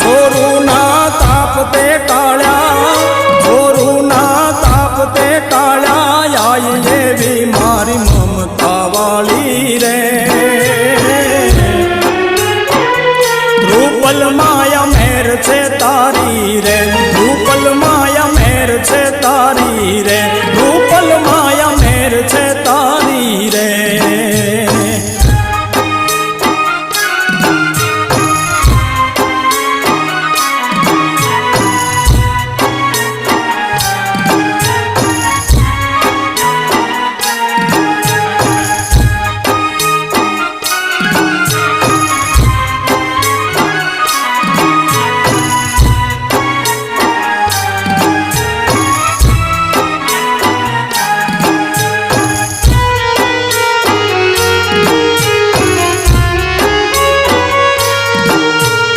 છોરુના તાપ તે ટાળ્યા, છોરુના તાપ તે ટાળ્યા, આઈ એવી મારી મમતા વાળી રે. રૂપલ માયા